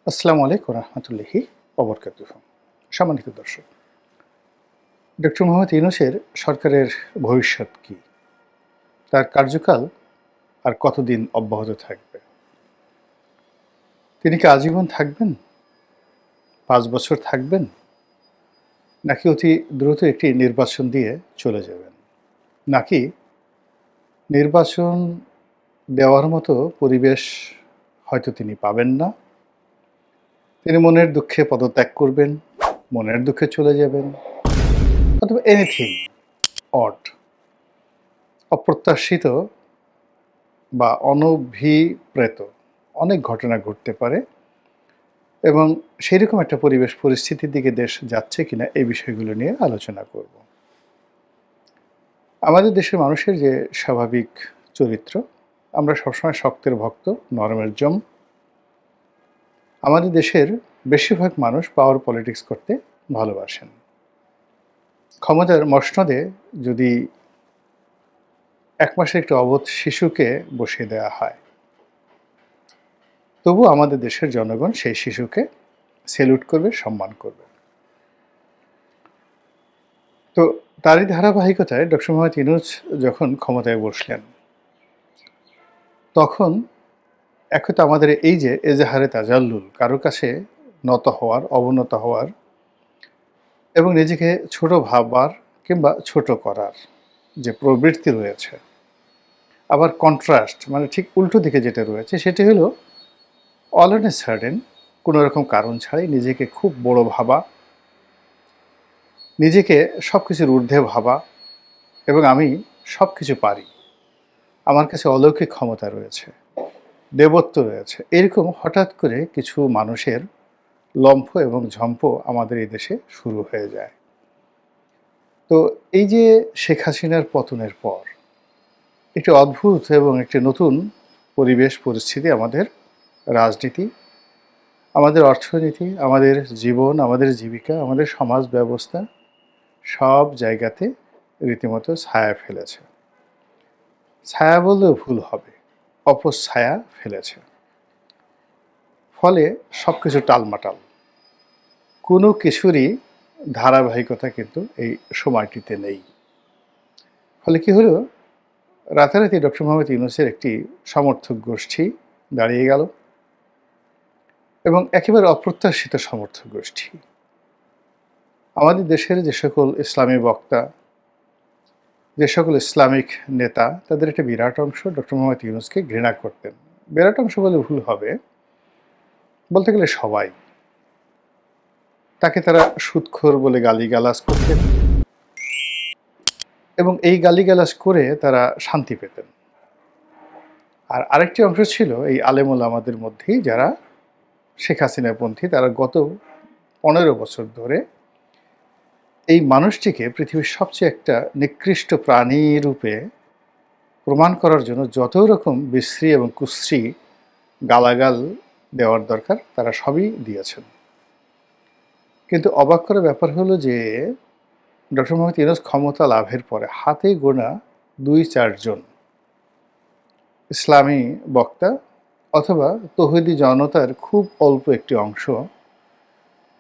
আসসালামু আলাইকুম রহমতুল্লাহি ওবরকাতুহ। সম্মানিত দর্শক, ডক্টর মোহাম্মদ ইউনূসের সরকারের ভবিষ্যৎ কি? তার কার্যকাল আর কতদিন অব্যাহত থাকবে? তিনি কি আজীবন থাকবেন? ৫ বছর থাকবেন? নাকি অতি দ্রুত একটি নির্বাচন দিয়ে চলে যাবেন? নাকি নির্বাচন দেওয়ার মতো পরিবেশ হয়তো তিনি পাবেন না। তিনি মনের দুঃখে পদত্যাগ করবেন, মনের দুঃখে চলে যাবেন, অথবা এনিথিং অড, অপ্রত্যাশিত বা অনভিপ্রেত অনেক ঘটনা ঘটতে পারে এবং সেরকম একটা পরিবেশ পরিস্থিতির দিকে দেশ যাচ্ছে কিনা এই বিষয়গুলো নিয়ে আলোচনা করব। আমাদের দেশের মানুষের যে স্বাভাবিক চরিত্র, আমরা সবসময় শক্তের ভক্ত, নরমের জম। আমাদের দেশের বেশিরভাগ মানুষ পাওয়ার পলিটিক্স করতে ভালোবাসেন। ক্ষমতার মসনদে যদি ১ মাসের একটি অবোধ শিশুকে বসিয়ে দেওয়া হয়, তবু আমাদের দেশের জনগণ সেই শিশুকে সেলুট করবে, সম্মান করবে। তো তারই ধারাবাহিকতায় ডক্টর মোহাম্মদ ইউনূস যখন ক্ষমতায় বসলেন, তখন এখন তো আমাদের এই যে এজাহারে তাজাল্লুল, কারো কাছে নত হওয়ার, অবনত হওয়ার এবং নিজেকে ছোট ভাববার কিংবা ছোট করার যে প্রবৃত্তি রয়েছে, আবার কন্ট্রাস্ট মানে ঠিক উল্টো দিকে যেটা রয়েছে, সেটি হলো অল অন এ সাডেন কোনো রকম কারণ ছাড়াই নিজেকে খুব বড় ভাবা, নিজেকে সব কিছুর ঊর্ধ্বে ভাবা এবং আমি সব কিছু পারি, আমার কাছে অলৌকিক ক্ষমতা রয়েছে, দেবত্ব রয়েছে, এরকম হঠাৎ করে কিছু মানুষের লম্ফ এবং ঝম্প আমাদের এই দেশে শুরু হয়ে যায়। তো এই যে শেখ হাসিনার পতনের পর একটি অদ্ভুত এবং একটি নতুন পরিবেশ পরিস্থিতি আমাদের রাজনীতি, আমাদের অর্থনীতি, আমাদের জীবন, আমাদের জীবিকা, আমাদের সমাজ ব্যবস্থা সব জায়গাতে রীতিমতো ছায়া ফেলেছে। ছায়া বললেও ভুল হবে, অপছায়া ফেলেছে। ফলে সব কিছু টালমাটাল, কোনো কিছুরই ধারাবাহিকতা কিন্তু এই সময়টিতে নেই। ফলে কি হলো, রাতারাতি ডক্টর মোহাম্মদ ইউনূসের একটি সমর্থক গোষ্ঠী দাঁড়িয়ে গেল এবং একেবারে অপ্রত্যাশিত সমর্থক গোষ্ঠী। আমাদের দেশের যে সকল ইসলামী বক্তা, যে সকল ইসলামিক নেতা, তাদের একটা বিরাট অংশ ডক্টর মোহাম্মদ ইউনূসকে ঘৃণা করতেন। বিরাট অংশ বলে ভুল হবে, বলতে গেলে সবাই। তাকে তারা সুদখোর বলে গালিগালাজ করতেন এবং এই গালিগালাজ করে তারা শান্তি পেতেন। আর আরেকটি অংশ ছিল এই আলেম ওলামাদের মধ্যেই যারা শেখ হাসিনাপন্থী, তারা গত ১৫ বছর ধরে এই মানুষটিকে পৃথিবীর সবচেয়ে একটা নিকৃষ্ট প্রাণী রূপে প্রমাণ করার জন্য যত রকম বিশ্রী এবং কুশ্রী গালাগাল দেওয়ার দরকার তারা সবই দিয়েছেন। কিন্তু অবাক করার ব্যাপার হলো যে ডক্টর মোহাম্মদ ইউনূস ক্ষমতা লাভের পরে হাতে গোনা ২-৪ জন ইসলামী বক্তা অথবা তৌহিদি জনতার খুব অল্প একটি অংশ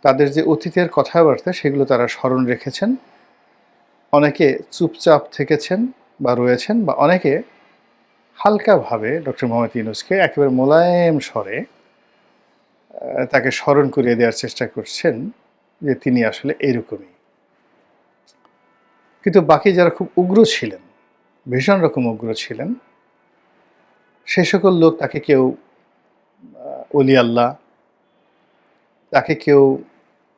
তাদের যে অতীতের কথাবার্তা সেগুলো তারা স্মরণ রেখেছেন। অনেকে চুপচাপ থেকেছেন বা রয়েছেন, বা অনেকে হালকাভাবে ডক্টর মোহাম্মদ ইউনূসকে একেবারে মোলায়েম স্বরে তাকে স্মরণ করিয়ে দেওয়ার চেষ্টা করছেন যে তিনি আসলে এইরকমই। কিন্তু বাকি যারা খুব উগ্র ছিলেন, ভীষণ রকম উগ্র ছিলেন, সে সকল লোক তাকে কেউ অলি আল্লাহ, তাকে কেউ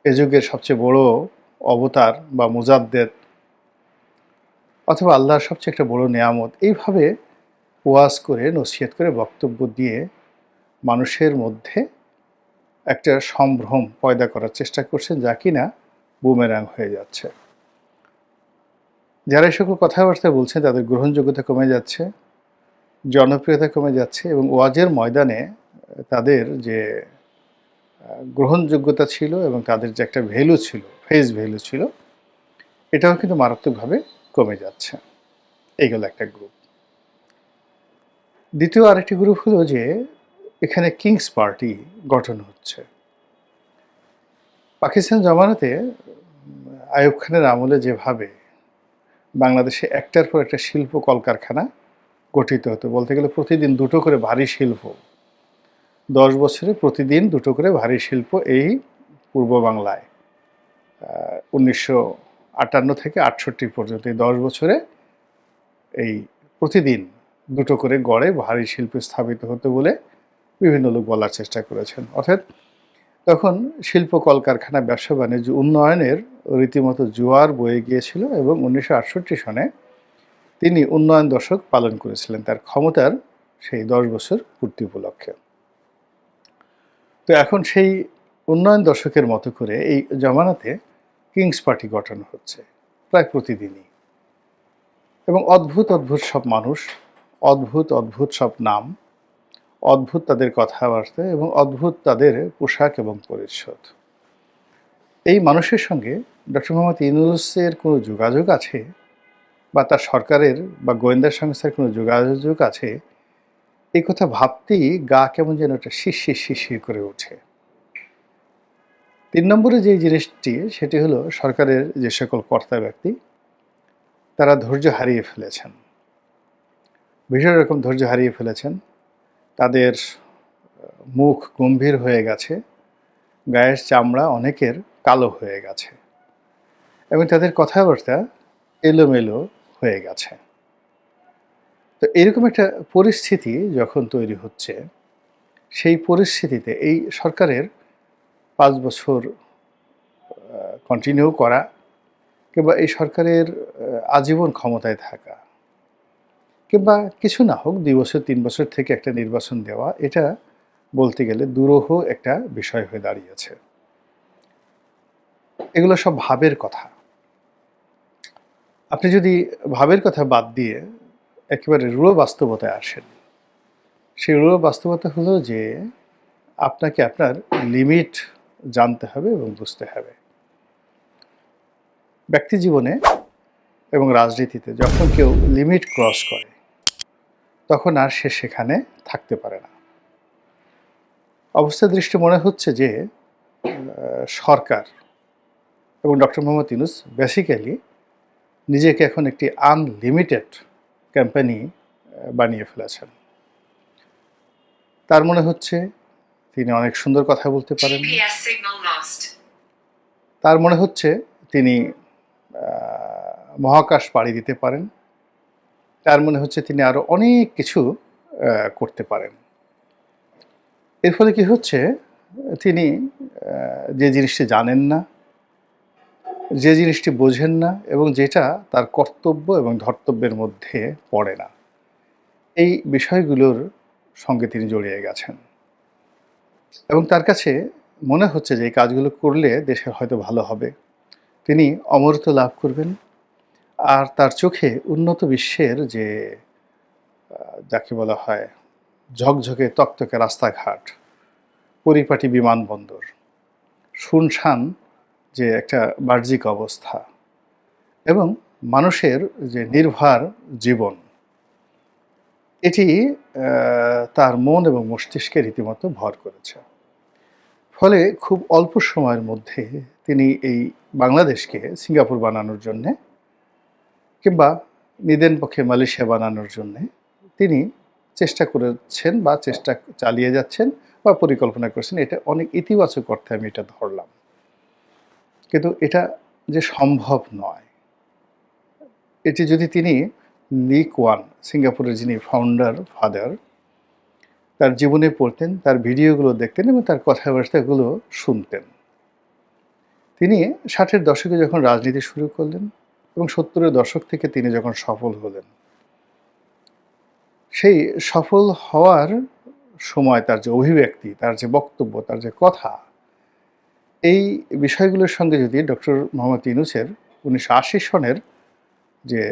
এ যুগের সবচেয়ে বড় অবতার বা মুজাদ্দেদ অথবা আল্লাহর সবচেয়ে একটা বড় নেয়ামত, এইভাবে ওয়াজ করে, নসিহত করে, বক্তব্য দিয়ে মানুষের মধ্যে একটা সম্ভ্রম পয়দা করার চেষ্টা করছেন, যা কিনা বুমেরাং হয়ে যাচ্ছে। যারা এই সকল কথাবার্তা বলছেন তাদের গ্রহণযোগ্যতা কমে যাচ্ছে, জনপ্রিয়তা কমে যাচ্ছে এবং ওয়াজের ময়দানে তাদের যে গ্রহণযোগ্যতা ছিল এবং তাদের যে একটা ভ্যালু ছিল, ফেস ভ্যালু ছিল, এটাও কিন্তু মারাত্মকভাবে কমে যাচ্ছে। এইগুলো একটা গ্রুপ। দ্বিতীয় আরেকটি গ্রুপ হলো যে এখানে কিংস পার্টি গঠন হচ্ছে। পাকিস্তান জমানাতে আইয়ুব খানের আমলে যেভাবে বাংলাদেশে একটার পর একটা শিল্প কলকারখানা গঠিত হতো, বলতে গেলে প্রতিদিন দুটো করে ভারী শিল্প, 10 বছরে প্রতিদিন দুটো করে ভারী শিল্প এই পূর্ব বাংলায় 1958 থেকে 68 পর্যন্ত এই 10 বছরে এই প্রতিদিন দুটো করে গড়ে ভারী শিল্প স্থাপিত হতো বলে বিভিন্ন লোক বলার চেষ্টা করেছেন। অর্থাৎ তখন শিল্প কলকারখানা ব্যবসা বাণিজ্য উন্নয়নের রীতিমতো জোয়ার বয়ে গিয়েছিল এবং 1968 সনে তিনি উন্নয়ন দশক পালন করেছিলেন তার ক্ষমতার সেই 10 বছর পূর্তি উপলক্ষে। তো এখন সেই উন্নয়ন দশকের মতো করে এই জমানাতে কিংস পার্টি গঠন হচ্ছে প্রায় প্রতিদিনই, এবং অদ্ভুত অদ্ভুত সব মানুষ, অদ্ভুত অদ্ভুত সব নাম, অদ্ভুত তাদের কথাবার্তা এবং অদ্ভুত তাদের পোশাক এবং পরিচ্ছদ। এই মানুষের সঙ্গে ডক্টর মোহাম্মদ ইউনূসের কোনো যোগাযোগ আছে বা তার সরকারের বা গোয়েন্দা সংস্থার কোনো যোগাযোগ আছে, এই কথা ভাবতেই গা কেমন যেন একটা শিরশির শিরশির করে ওঠে। 3 নম্বরে যে জিনিসটি, সেটি হলো সরকারের যে সকল কর্তা ব্যক্তি তারা ধৈর্য হারিয়ে ফেলেছেন, ভীষণ রকম ধৈর্য হারিয়ে ফেলেছেন। তাদের মুখ গম্ভীর হয়ে গেছে, গায়ের চামড়া অনেকের কালো হয়ে গেছে এবং তাদের কথাবার্তা এলোমেলো হয়ে গেছে। তো এরকম একটা পরিস্থিতি যখন তৈরি হচ্ছে, সেই পরিস্থিতিতে এই সরকারের 5 বছর কন্টিনিউ করা কিংবা এই সরকারের আজীবন ক্ষমতায় থাকা কিংবা কিছু না হোক 2 বছর 3 বছর থেকে একটা নির্বাচন দেওয়া, এটা বলতে গেলে দুরূহ একটা বিষয় হয়ে দাঁড়িয়েছে। এগুলো সব ভাবের কথা। আপনি যদি ভাবের কথা বাদ দিয়ে একেবারে রূঢ় বাস্তবতায় আসেন, সেই রূঢ় বাস্তবতা হলো যে আপনাকে আপনার লিমিট জানতে হবে এবং বুঝতে হবে। ব্যক্তি জীবনে এবং রাজনীতিতে যখন কেউ লিমিট ক্রস করে, তখন আর সে সেখানে থাকতে পারে না। অবস্থা দৃষ্টি মনে হচ্ছে যে সরকার এবং ডক্টর মোহাম্মদ ইউনূস বেসিক্যালি নিজেকে এখন একটি আনলিমিটেড কোম্পানি বানিয়ে ফেলেছেন। তার মনে হচ্ছে তিনি অনেক সুন্দর কথা বলতে পারেন, তার মনে হচ্ছে তিনি মহাকাশ পাড়ি দিতে পারেন, তার মনে হচ্ছে তিনি আরও অনেক কিছু করতে পারেন। এর ফলে কি হচ্ছে, তিনি যে জিনিসটি জানেন না, যে জিনিসটি বোঝেন না এবং যেটা তার কর্তব্য এবং ধর্তব্যের মধ্যে পড়ে না, এই বিষয়গুলোর সঙ্গে তিনি জড়িয়ে গেছেন এবং তার কাছে মনে হচ্ছে যে এই কাজগুলো করলে দেশের হয়তো ভালো হবে, তিনি অমরত্ব লাভ করবেন, আর তার চোখে উন্নত বিশ্বের যে যাকে বলা হয় ঝকঝকে তকতকে রাস্তাঘাট, পরিপাটি বিমানবন্দর, শুনশান যে একটা বাহ্যিক অবস্থা এবং মানুষের যে নির্ভার জীবন, এটি তার মন এবং মস্তিষ্কে রীতিমতো ভর করেছে। ফলে খুব অল্প সময়ের মধ্যে তিনি এই বাংলাদেশকে সিঙ্গাপুর বানানোর জন্যে কিংবা নিদেন পক্ষে মালয়েশিয়া বানানোর জন্যে তিনি চেষ্টা করেছেন বা চেষ্টা চালিয়ে যাচ্ছেন বা পরিকল্পনা করেছেন। এটা অনেক ইতিবাচক অর্থে আমি এটা ধরলাম, কিন্তু এটা যে সম্ভব নয়, এটি যদি তিনি লি কুয়ান, সিঙ্গাপুরের যিনি ফাউন্ডার ফাদার, তার জীবনে পড়তেন, তার ভিডিওগুলো দেখতেন এবং তার কথাবার্তাগুলো শুনতেন। তিনি 60-এর দশকে যখন রাজনীতি শুরু করলেন এবং 70-এর দশক থেকে তিনি যখন সফল হলেন, সেই সফল হওয়ার সময় তার যে অভিব্যক্তি, তার যে বক্তব্য, তার যে কথা, এই বিষয়গুলোর সঙ্গে যদি ডক্টর মোহাম্মদ ইউনূসের 1980 সনের যে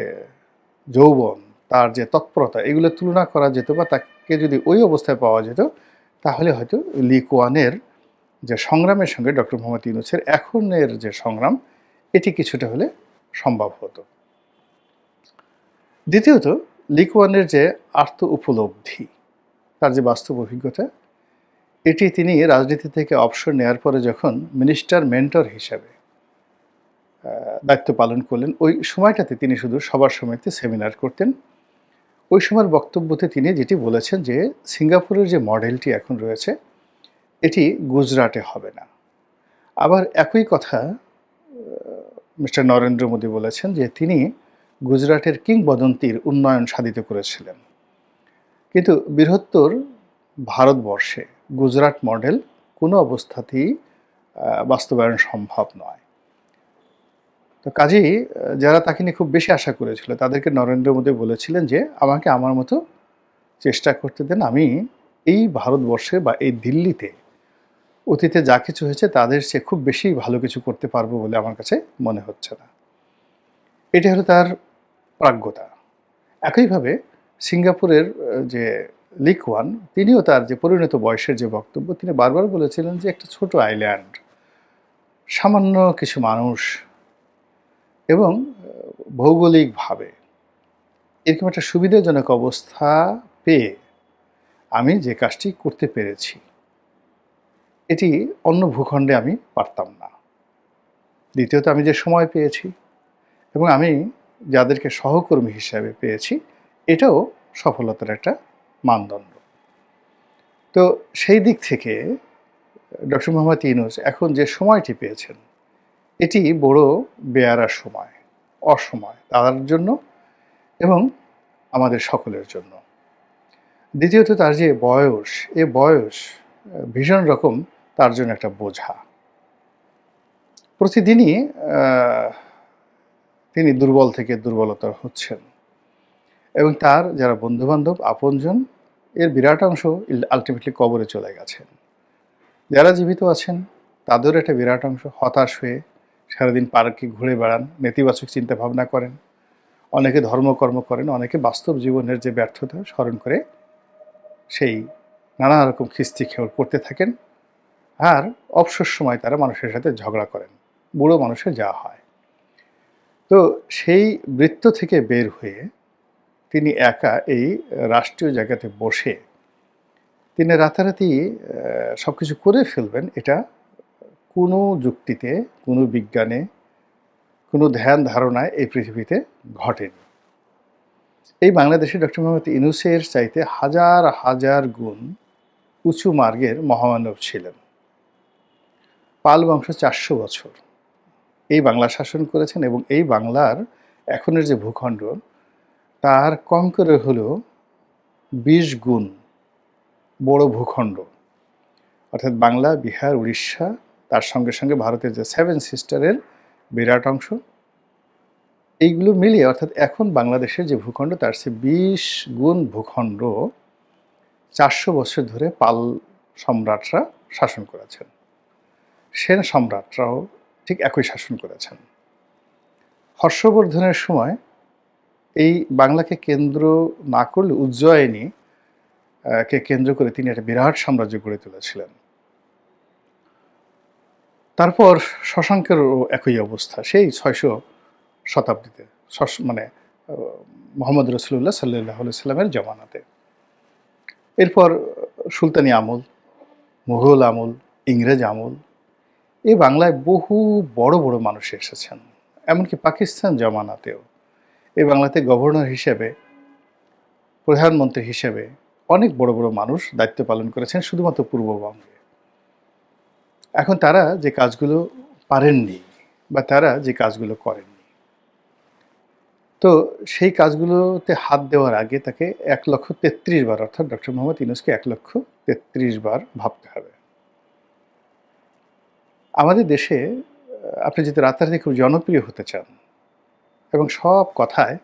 যৌবন, তার যে তৎপরতা, এগুলো তুলনা করা যেত বা তাকে যদি ওই অবস্থায় পাওয়া যেত, তাহলে হয়তো লি কুয়ানের যে সংগ্রামের সঙ্গে ডক্টর মোহাম্মদ ইউনূসের এখনের যে সংগ্রাম, এটি কিছুটা হলে সম্ভব হতো। দ্বিতীয়ত, লি কুয়ানের যে আত্ম উপলব্ধি, তার যে বাস্তব অভিজ্ঞতা, এটি তিনি রাজনীতি থেকে অবসর নেওয়ার পরে যখন মিনিস্টার মেন্টর হিসাবে দায়িত্ব পালন করলেন, ওই সময়টাতে তিনি শুধু সবার সমিতিতে সেমিনার করতেন। ওই সময়ের বক্তব্যতে তিনি যেটি বলেছেন যে, সিঙ্গাপুরের যে মডেলটি এখন রয়েছে, এটি গুজরাটে হবে না। আবার একই কথা মিস্টার নরেন্দ্র মোদী বলেছেন যে, তিনি গুজরাটের কিংবদন্তির উন্নয়ন সাধিত করেছিলেন। কিন্তু বৃহত্তর ভারতবর্ষে গুজরাট মডেল কোনো অবস্থাতেই বাস্তবায়ন সম্ভব নয়। তো কাজেই যারা তাকে নিয়ে খুব বেশি আশা করেছিল, তাদেরকে নরেন্দ্র মোদী বলেছিলেন যে, আমাকে আমার মতো চেষ্টা করতে দেন। আমি এই ভারতবর্ষে বা এই দিল্লিতে অতীতে যা কিছু হয়েছে তাদের চেয়ে খুব বেশি ভালো কিছু করতে পারবো বলে আমার কাছে মনে হচ্ছে না। এটি হলো তার প্রাজ্ঞতা। একইভাবে সিঙ্গাপুরের যে লি কুয়ান, তিনিও তার যে পরিণত বয়সের যে বক্তব্য, তিনি বারবার বলেছিলেন যে, একটা ছোট আইল্যান্ড, সামান্য কিছু মানুষ এবং ভৌগোলিকভাবে এরকম একটা সুবিধাজনক অবস্থা পেয়ে আমি যে কাজটি করতে পেরেছি, এটি অন্য ভূখণ্ডে আমি পারতাম না। দ্বিতীয়ত, আমি যে সময় পেয়েছি এবং আমি যাদেরকে সহকর্মী হিসাবে পেয়েছি, এটাও সফলতার একটা মানদণ্ড। তো সেই দিক থেকে ডক্টর মোহাম্মদ ইউনূস এখন যে সময়টি পেয়েছেন, এটি বড় বেয়ারা সময়, অসময় তার জন্য এবং আমাদের সকলের জন্য। দ্বিতীয়ত, তার যে বয়স, এ বয়স ভীষণ রকম তার জন্য একটা বোঝা। প্রতিদিনই তিনি দুর্বল থেকে দুর্বলতর হচ্ছেন এবং তার যারা বন্ধুবান্ধব, আপনজন, এর বিরাট অংশ আলটিমেটলি কবরে চলে গেছেন। যারা জীবিত আছেন তাদেরও একটা বিরাট অংশ হতাশ হয়ে সারাদিন পার্কে ঘুরে বেড়ান, নেতিবাচক চিন্তা ভাবনা করেন, অনেকে ধর্মকর্ম করেন, অনেকে বাস্তব জীবনের যে ব্যর্থতা স্মরণ করে সেই নানা রকম খিস্তি খেয়র করতে থাকেন। আর অবসর সময় তারা মানুষের সাথে ঝগড়া করেন, বুড়ো মানুষের যা হয়। তো সেই বৃত্ত থেকে বের হয়ে তিনি একা এই রাষ্ট্রীয় জায়গাতে বসে তিনি রাতারাতি সব কিছু করে ফেলবেন, এটা কোনো যুক্তিতে, কোনো বিজ্ঞানে, কোনো ধ্যান ধারণায় এই পৃথিবীতে ঘটেনি। এই বাংলাদেশে ডক্টর মোহাম্মদ ইউনূসের চাইতে হাজার হাজার গুণ উঁচু মার্গের মহামানব ছিলেন। পাল বংশ 400 বছর এই বাংলা শাসন করেছেন এবং এই বাংলার এখনের যে ভূখণ্ড, তার কম করে হলেও 20 গুণ বড় ভূখণ্ড। অর্থাৎ বাংলা, বিহার, উড়িষ্যা, তার সঙ্গে সঙ্গে ভারতের যে 7 সিস্টারের বিরাট অংশ, এইগুলো মিলিয়ে অর্থাৎ এখন বাংলাদেশের যে ভূখণ্ড, তার চেয়ে 20 গুণ ভূখণ্ড 400 বছর ধরে পাল সম্রাটরা শাসন করেছেন। সেন সম্রাটরাও ঠিক একই শাসন করেছেন। হর্ষবর্ধনের সময় এই বাংলাকে কেন্দ্র না করলে উজ্জয়িনী কে কেন্দ্র করে তিনি একটা বিরাট সাম্রাজ্য গড়ে তুলেছিলেন। তারপর শশাঙ্কেরও একই অবস্থা, সেই 600 শতাব্দীতে, মানে মোহাম্মদ রসুল্লাহ সাল্লাল্লাহু আলাইহি সাল্লামের জমানাতে। এরপর সুলতানি আমল, মুঘল আমল, ইংরেজ আমল, এই বাংলায় বহু বড় বড় মানুষ এসেছেন। এমনকি পাকিস্তান জমানাতেও এই বাংলাতে গভর্নর হিসেবে, প্রধানমন্ত্রী হিসেবে অনেক বড় বড় মানুষ দায়িত্ব পালন করেছেন শুধুমাত্র পূর্ববঙ্গে। এখন তারা যে কাজগুলো পারেননি বা তারা যে কাজগুলো করেননি, তো সেই কাজগুলোতে হাত দেওয়ার আগে তাকে 1,33,000 বার, অর্থাৎ ডক্টর মোহাম্মদ ইউনূসকে 1,33,000 বার ভাবতে হবে। আমাদের দেশে আপনি যদি রাতারাতি খুব জনপ্রিয় হতে চান এবং সব কথায়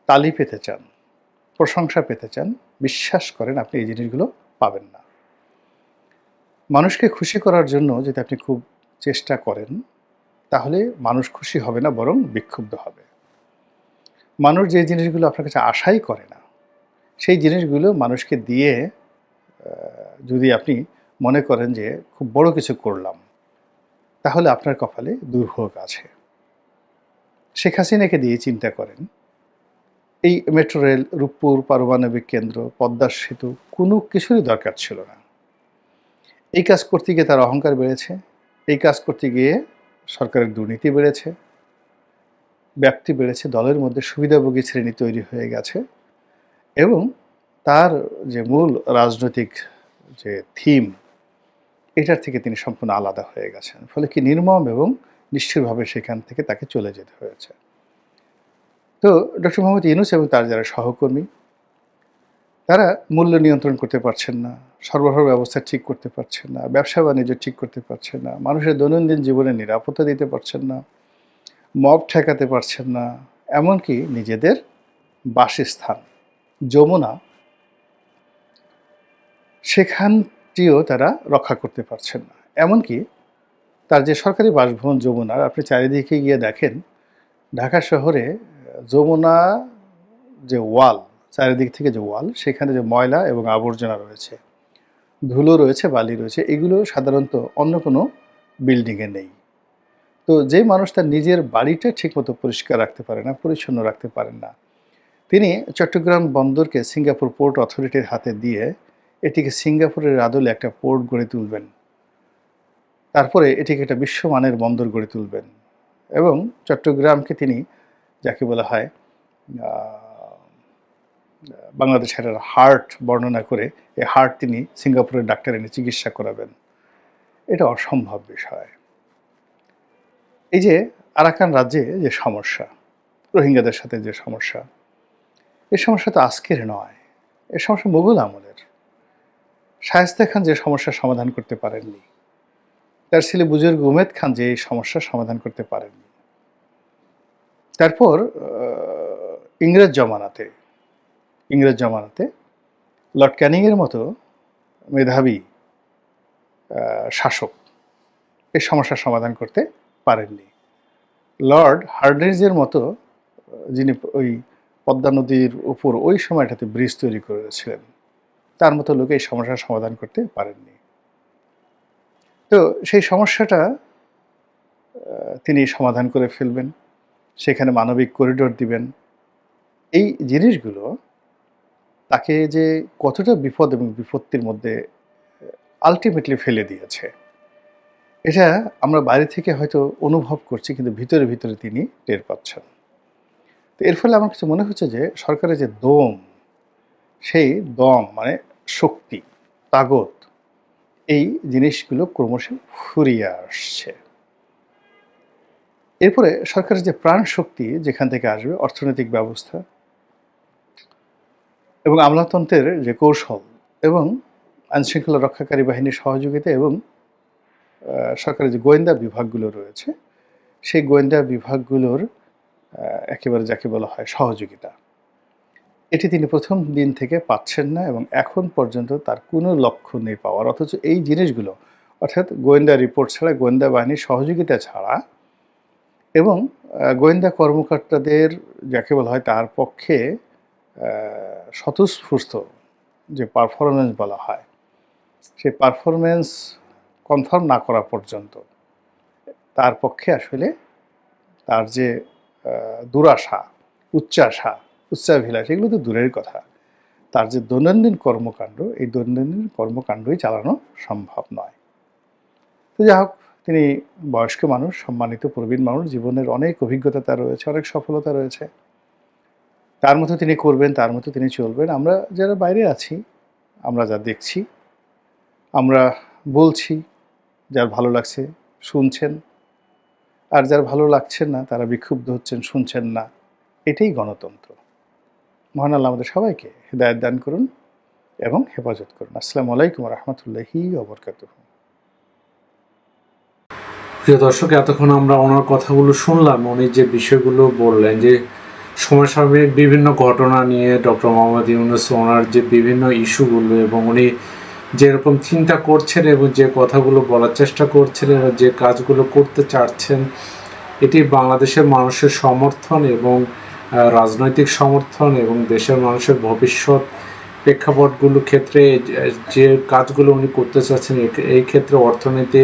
তালি পেতে চান, প্রশংসা পেতে চান, বিশ্বাস করেন আপনি এই জিনিসগুলো পাবেন না। মানুষকে খুশি করার জন্য যদি আপনি খুব চেষ্টা করেন, তাহলে মানুষ খুশি হবে না, বরং বিক্ষুব্ধ হবে। মানুষ যে জিনিসগুলো আপনার কাছে আশাই করে না, সেই জিনিসগুলো মানুষকে দিয়ে যদি আপনি মনে করেন যে খুব বড় কিছু করলাম, তাহলে আপনার কপালে দুর্ভোগ আছে। শেখ হাসিনাকে দিয়ে চিন্তা করেন, এই মেট্রো রেল, রূপপুর পারমাণবিক কেন্দ্র, পদ্মা সেতু, কোনো কিছুরই দরকার ছিল না। এই কাজ করতে গিয়ে তার অহংকার বেড়েছে, এই কাজ করতে গিয়ে সরকারের দুর্নীতি বেড়েছে, ব্যাপ্তি বেড়েছে, দলের মধ্যে সুবিধাভোগী শ্রেণী তৈরি হয়ে গেছে এবং তার যে মূল রাজনৈতিক যে থিম, এটার থেকে তিনি সম্পূর্ণ আলাদা হয়ে গেছেন। ফলে কি নির্মম এবং নিষ্ঠুরভাবে সেখান থেকে তাকে চলে যেতে হয়েছে। তো ডক্টর মোহাম্মদ ইউনূস এবং তার যারা সহকর্মী, তারা মূল্য নিয়ন্ত্রণ করতে পারছেন না, সরবরাহ ব্যবস্থা ঠিক করতে পারছেন না, ব্যবসা বাণিজ্য ঠিক করতে পারছেন না, মানুষের দৈনন্দিন জীবনে নিরাপত্তা দিতে পারছেন না, মব ঠেকাতে পারছেন না, এমনকি নিজেদের বাসস্থান যমুনা সেখানটিও তারা রক্ষা করতে পারছেন না। এমনকি তার যে সরকারি বাসভবন যমুনার, আপনি চারিদিকে গিয়ে দেখেন ঢাকা শহরে যমুনা যে ওয়াল, চারিদিক থেকে যে ওয়াল, সেখানে যে ময়লা এবং আবর্জনা রয়েছে, ধুলো রয়েছে, বালি রয়েছে, এগুলো সাধারণত অন্য কোনো বিল্ডিংয়ে নেই। তো যে মানুষ তার নিজের বাড়িটা ঠিকমতো পরিষ্কার রাখতে পারে না, পরিচ্ছন্ন রাখতে পারেন না, তিনি চট্টগ্রাম বন্দরকে সিঙ্গাপুর পোর্ট অথরিটির হাতে দিয়ে এটিকে সিঙ্গাপুরের আদলে একটা পোর্ট গড়ে তুলবেন, তারপরে এটিকে একটা বিশ্বমানের বন্দর গড়ে তুলবেন এবং চট্টগ্রামকে তিনি যাকে বলা হয় বাংলাদেশের হার্ট বর্ণনা করে, এই হার্ট তিনি সিঙ্গাপুরের ডাক্তার এনে চিকিৎসা করাবেন। এটা অসম্ভব বিষয়। এই যে আরাকান রাজ্যে যে সমস্যা, রোহিঙ্গাদের সাথে যে সমস্যা, এই সমস্যা তো আজকের নয়, এই সমস্যা মুঘল আমলের। শায়েস্তা খান যে সমস্যার সমাধান করতে পারেননি, তার ছেলে বুজুর্গ উমেদ খান যে এই সমস্যার সমাধান করতে পারেননি। তারপর ইংরেজ জমানাতে লর্ড ক্যানিংয়ের মতো মেধাবী শাসক এই সমস্যার সমাধান করতে পারেননি। লর্ড হার্ডিঞ্জের মতো, যিনি ওই পদ্মা নদীর উপর ওই সময়টাতে ব্রিজ তৈরি করেছিলেন, তার মতো লোক এই সমস্যার সমাধান করতে পারেননি। তো সেই সমস্যাটা তিনি সমাধান করে ফেলবেন, সেখানে মানবিক করিডোর দিবেন। এই জিনিসগুলো তাকে যে কতটা বিপদ এবং বিপত্তির মধ্যে আলটিমেটলি ফেলে দিয়েছে, এটা আমরা বাইরে থেকে হয়তো অনুভব করছি, কিন্তু ভিতরে ভিতরে তিনি টের পাচ্ছেন। তো এর ফলে আমার কাছে মনে হচ্ছে যে সরকারের যে দম, সেই দম মানে শক্তি, তাগত, এই জিনিসগুলো ক্রমশ ফুরিয়ে আসছে। এরপরে সরকারের যে প্রাণ শক্তি যেখান থেকে আসবে, অর্থনৈতিক ব্যবস্থা এবং আমলাতন্ত্রের যে কৌশল এবং আইনশৃঙ্খলা রক্ষাকারী বাহিনীর সহযোগিতা এবং সরকারের যে গোয়েন্দা বিভাগগুলো রয়েছে, সেই গোয়েন্দা বিভাগগুলোর একেবারে যাকে বলা হয় সহযোগিতা, এটি তিনি প্রথম দিন থেকে পাচ্ছেন না এবং এখন পর্যন্ত তার কোনো লক্ষ্য নেই পাওয়ার। অথচ এই জিনিসগুলো, অর্থাৎ গোয়েন্দা রিপোর্ট ছাড়া, গোয়েন্দা বাহিনীর সহযোগিতা ছাড়া এবং গোয়েন্দা কর্মকর্তাদের যাকে বলা হয় তার পক্ষে স্বতঃস্ফূর্ত যে পারফরমেন্স বলা হয়, সেই পারফরমেন্স কনফার্ম না করা পর্যন্ত তার পক্ষে আসলে তার যে দুরাশা, উচ্চাভিলাষ, এগুলো তো দূরের কথা, তার যে দৈনন্দিন কর্মকাণ্ড, এই দৈনন্দিন কর্মকাণ্ডই চালানো সম্ভব নয়। তো যাই হোক, তিনি বয়স্ক মানুষ, সম্মানিত প্রবীণ মানুষ, জীবনের অনেক অভিজ্ঞতা তার রয়েছে, অনেক সফলতা রয়েছে, তার মতো তিনি করবেন, তার মতো তিনি চলবেন। আমরা যারা বাইরে আছি, আমরা যা দেখছি, আমরা বলছি, যার ভালো লাগছে শুনছেন, আর যার ভালো লাগছে না তারা বিক্ষুব্ধ হচ্ছেন, শুনছেন না। এটাই গণতন্ত্র। মহান আল্লাহ আমাদের সবাইকে হিদায়াত দান করুন এবং হেফাজত করুন। আসসালামু আলাইকুম ওয়া রাহমাতুল্লাহি ওয়া বারাকাতুহু। প্রিয় দর্শক, এতক্ষণ আমরা ওনার কথাগুলো শুনলাম। উনি যে বিষয়গুলো বললেন, যে সমসাময়িক বিভিন্ন ঘটনা নিয়ে ডক্টর মোহাম্মদ ইউনূস ওনার যে বিভিন্ন ইস্যুগুলো, এবং উনি যেরকম চিন্তা করছেন এবং যে কথাগুলো বলার চেষ্টা করছেন এবং যে কাজগুলো করতে চাচ্ছেন, এটি বাংলাদেশের মানুষের সমর্থন এবং রাজনৈতিক সমর্থন এবং দেশের মানুষের ভবিষ্যৎ প্রেক্ষাপটগুলোর ক্ষেত্রে যে কাজগুলো উনি করতে চাচ্ছেন, এই ক্ষেত্রে অর্থনীতি,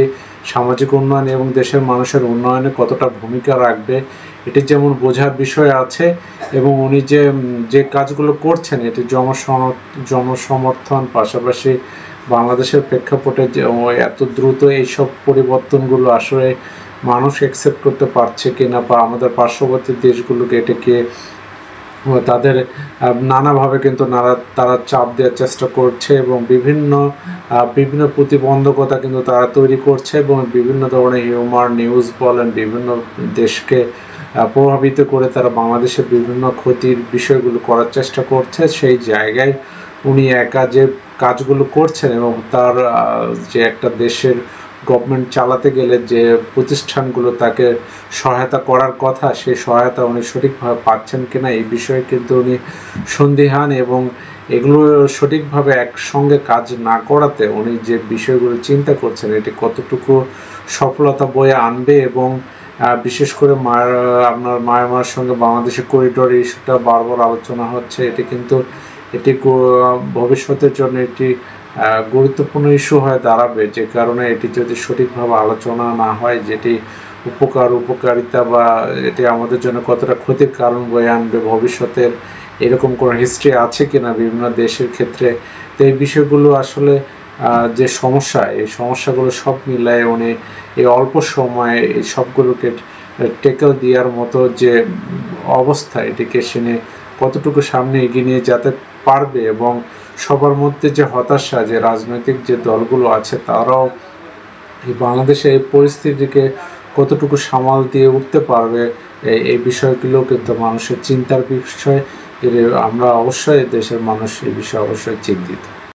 সামাজিক উন্নয়ন এবং দেশের মানুষের উন্নয়নে কতটা ভূমিকা রাখবে, এটি যেমন বোঝার বিষয় আছে, এবং উনি যে কাজগুলো করছেন এটি জনসমর্থন, পাশাপাশি বাংলাদেশের প্রেক্ষাপটে যে এত দ্রুত এইসব পরিবর্তনগুলো আসলে মানুষ অ্যাকসেপ্ট করতে পারছে কিনা, বা আমাদের পার্শ্ববর্তী দেশগুলোকে এটাকে তাদের নানাভাবে কিন্তু তারা চাপ দেওয়ার চেষ্টা করছে, এবং বিভিন্ন প্রতিবন্ধকতা কিন্তু তারা তৈরি করছে, এবং বিভিন্ন ধরনের হিউমার নিউজ বলেন বিভিন্ন দেশকে প্রভাবিত করে তারা বাংলাদেশের বিভিন্ন ক্ষতির বিষয়গুলো করার চেষ্টা করছে। সেই জায়গায় উনি একা যে কাজগুলো করছেন, এবং তার যে একটা দেশের গভর্নমেন্ট চালাতে গেলে যে প্রতিষ্ঠানগুলো তাকে সহায়তা করার কথা, সেই সহায়তা উনি সঠিকভাবে পাচ্ছেন কিনা এই বিষয়ে কিন্তু উনি সন্দিহান, এবং এগুলো সঠিকভাবে একসঙ্গে কাজ না করাতে উনি যে বিষয়গুলো চিন্তা করছেন এটি কতটুকু সফলতা বয়ে আনবে। এবং বিশেষ করে আপনার মায়ানমারের সঙ্গে বাংলাদেশের করিডোর ইস্যুটা বারবার আলোচনা হচ্ছে, এটি ভবিষ্যতের জন্য একটি গুরুত্বপূর্ণ ইস্যু হয়ে দাঁড়াবে, যে কারণে এটি যদি সঠিকভাবে আলোচনা না হয়, যেটি উপকারিতা বা এটি আমাদের জন্য কতটা ক্ষতির কারণ বয়ে আনবে ভবিষ্যতের, এরকম কোনো হিস্ট্রি আছে কিনা বিভিন্ন দেশের ক্ষেত্রে। তো এই বিষয়গুলো আসলে যে এই সমস্যাগুলো সব মিলায় উনি এই অল্প সময়ে এই সবগুলোকে টেকেল দেওয়ার মতো যে অবস্থা, এটিকে সে কতটুকু সামনে এগিয়ে নিয়ে যেতে পারবে, এবং সবার মধ্যে যে হতাশা, যে রাজনৈতিক যে দলগুলো আছে তারাও এই বাংলাদেশের এই পরিস্থিতিকে কতটুকু সামাল দিয়ে উঠতে পারবে, এই বিষয়গুলো কিন্তু মানুষের চিন্তার বিষয়। আমরা অবশ্যই দেশের মানুষ এই বিষয়ে অবশ্যই চিন্তিত।